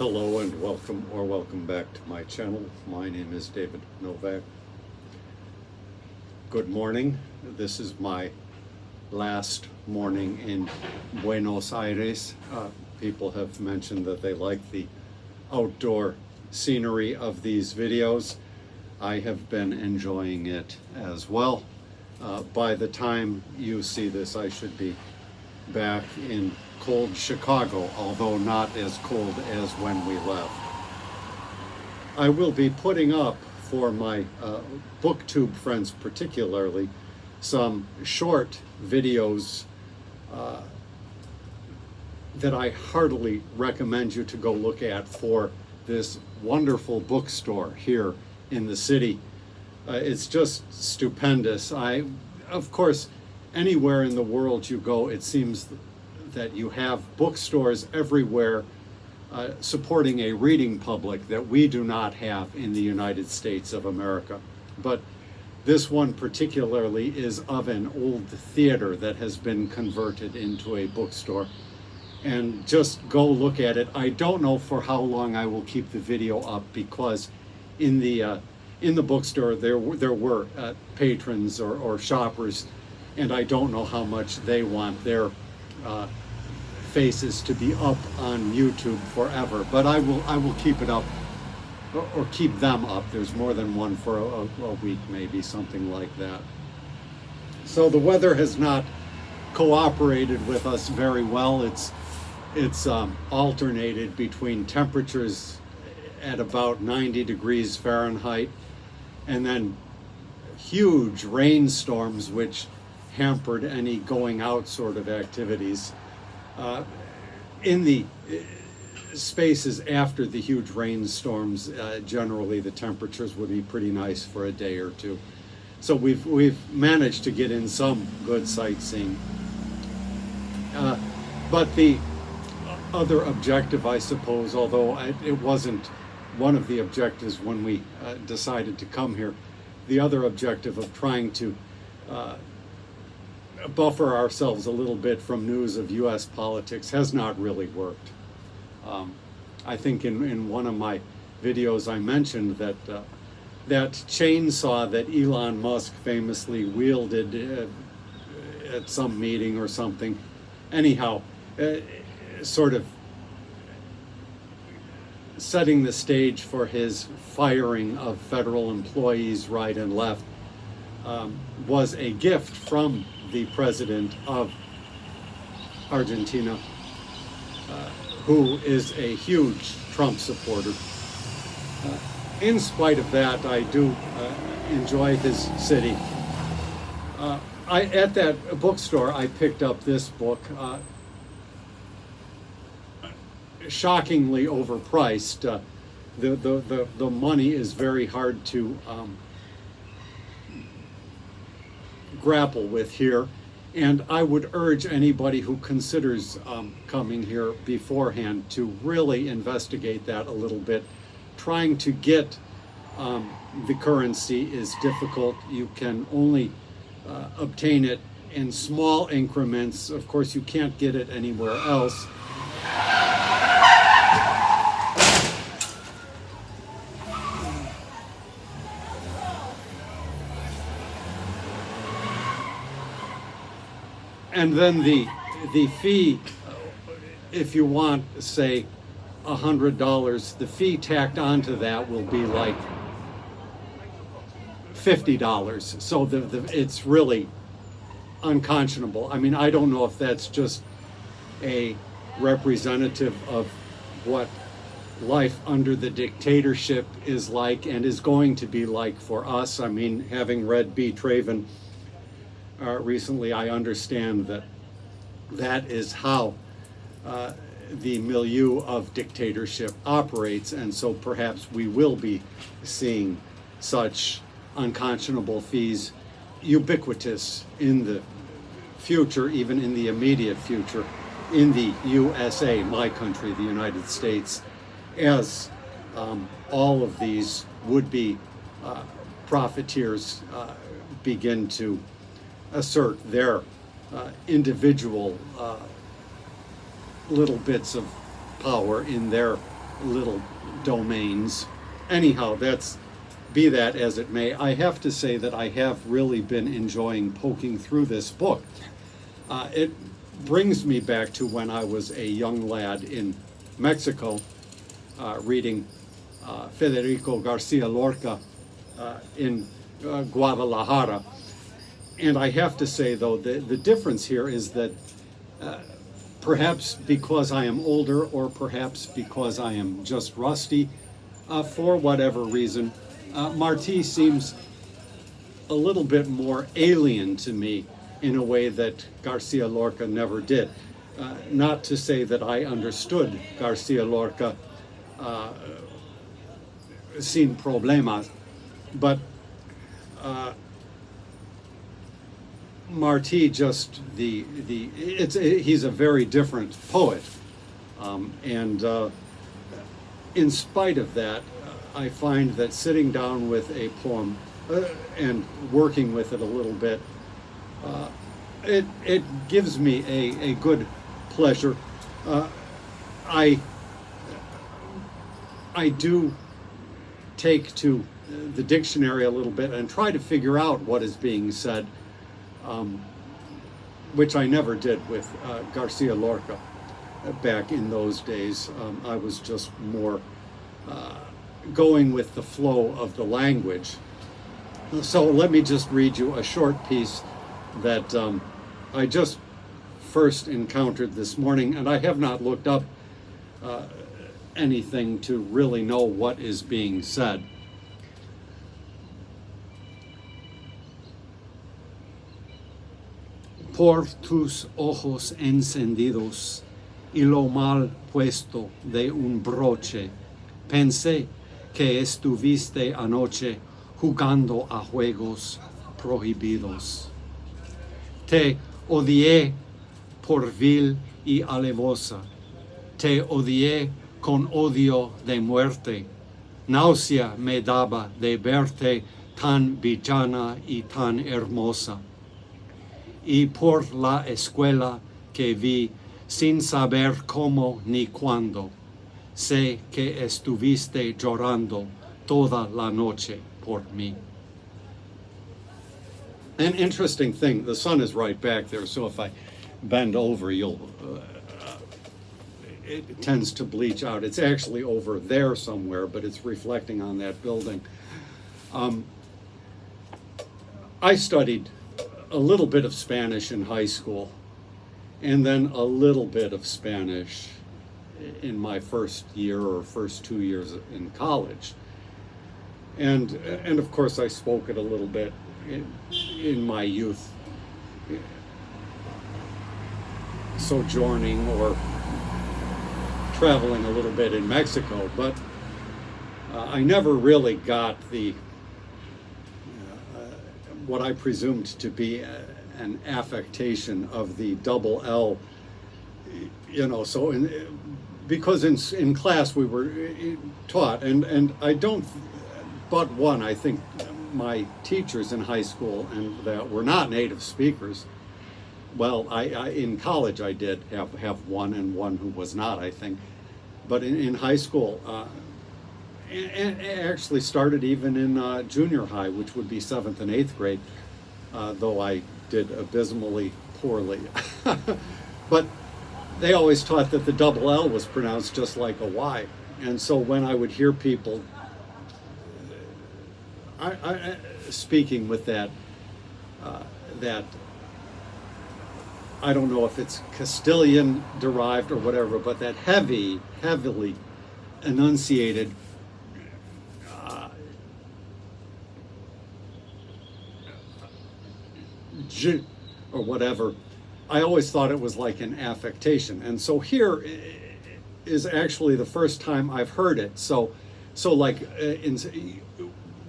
Hello and welcome back to my channel. My name is David Novak. Good morning. This is my last morning in Buenos Aires. People have mentioned that they like the outdoor scenery of these videos. I have been enjoying it as well. By the time you see this, I should be back in cold Chicago, although not as cold as when we left. I will be putting up for my BookTube friends particularly some short videos that I heartily recommend you to go look at for this wonderful bookstore here in the city. It's just stupendous. Of course, anywhere in the world you go, it seems that you have bookstores everywhere supporting a reading public that we do not have in the United States of America. But this one particularly is of an old theater that has been converted into a bookstore. And just go look at it. I don't know for how long I will keep the video up, because in the bookstore there were patrons or shoppers, and I don't know how much they want their faces to be up on YouTube forever, but I will keep it up, or keep them up. There's more than one for a week, maybe something like that. So the weather has not cooperated with us very well. It's alternated between temperatures at about 90 degrees Fahrenheit and then huge rainstorms which hampered any going out sort of activities. In the spaces after the huge rainstorms, generally the temperatures would be pretty nice for a day or two. So we've managed to get in some good sightseeing. But the other objective, I suppose, although it wasn't one of the objectives when we decided to come here, the other objective of trying to buffer ourselves a little bit from news of U.S. politics has not really worked. I think in one of my videos I mentioned that that chainsaw that Elon Musk famously wielded at some meeting or something, anyhow, sort of setting the stage for his firing of federal employees right and left, was a gift from the president of Argentina, who is a huge Trump supporter. In spite of that, I do enjoy his city. At that bookstore, I picked up this book, shockingly overpriced. The money is very hard to grapple with here, and I would urge anybody who considers coming here beforehand to really investigate that a little bit. Trying to get the currency is difficult. You can only obtain it in small increments. Of course, you can't get it anywhere else. And then the fee, if you want, say, $100, the fee tacked onto that will be like $50. So it's really unconscionable. I mean, I don't know if that's just a representative of what life under the dictatorship is like and is going to be like for us. I mean, having read B. Traven recently, I understand that that is how the milieu of dictatorship operates, and so perhaps we will be seeing such unconscionable fees ubiquitous in the future, even in the immediate future, in the USA, my country, the United States, as all of these would-be profiteers begin to assert their individual little bits of power in their little domains. Anyhow, be that as it may, I have to say that I have really been enjoying poking through this book. It brings me back to when I was a young lad in Mexico, reading Federico Garcia Lorca in Guadalajara. And I have to say, though, the difference here is that perhaps because I am older, or perhaps because I am just rusty, for whatever reason, Martí seems a little bit more alien to me in a way that Garcia Lorca never did. Not to say that I understood Garcia Lorca sin problemas, but Martí just he's a very different poet, and in spite of that, I find that sitting down with a poem and working with it a little bit, it gives me a good pleasure. I do take to the dictionary a little bit and try to figure out what is being said, which I never did with Garcia Lorca back in those days. I was just more going with the flow of the language. So let me just read you a short piece that I just first encountered this morning, and I have not looked up anything to really know what is being said. Por tus ojos encendidos y lo mal puesto de un broche, pensé que estuviste anoche jugando a juegos prohibidos. Te odié por vil y alevosa, te odié con odio de muerte, náusea me daba de verte tan villana y tan hermosa. Y por la escuela que vi, sin saber cómo ni cuándo, sé que estuviste llorando toda la noche por mí. An interesting thing, the sun is right back there, so if I bend over, it tends to bleach out. It's actually over there somewhere, but it's reflecting on that building. I studied a little bit of Spanish in high school, and then a little bit of Spanish in my first year or first 2 years in college. And of course I spoke it a little bit in my youth, sojourning or traveling a little bit in Mexico, but I never really got the what I presumed to be an affectation of the double L, so because in class we were taught, and I don't, but one, I think my teachers in high school and that were not native speakers. Well, I in college I did have one, and one who was not, I think, but in high school, and it actually started even in junior high, which would be 7th and 8th grade, though I did abysmally poorly. But they always taught that the double L was pronounced just like a Y. And so when I would hear people I speaking with that, I don't know if it's Castilian derived or whatever, but that heavily enunciated or whatever, I always thought it was like an affectation. And so here is actually the first time I've heard it. So like in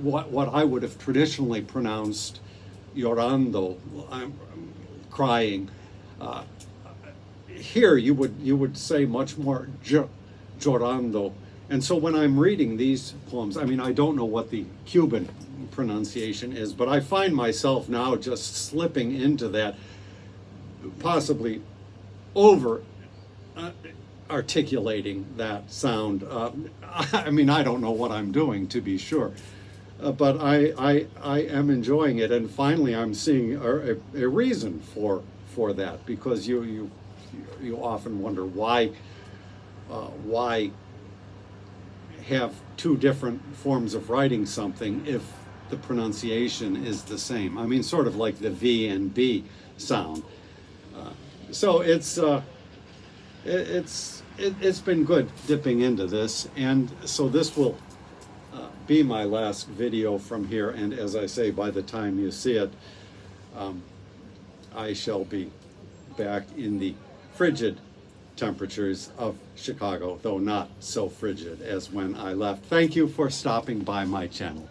what I would have traditionally pronounced llorando, I'm crying. Here you would say much more llorando. And so when I'm reading these poems, I mean, I don't know what the Cuban pronunciation is, but I find myself now just slipping into that, possibly over articulating that sound. I mean, I don't know what I'm doing, to be sure, but I am enjoying it, and finally I'm seeing a reason for that, because you often wonder why have two different forms of writing something if the pronunciation is the same. I mean, sort of like the V and B sound. So it's been good dipping into this, and so this will be my last video from here, and as I say, by the time you see it, I shall be back in the frigid temperatures of Chicago, though not so frigid as when I left. Thank you for stopping by my channel.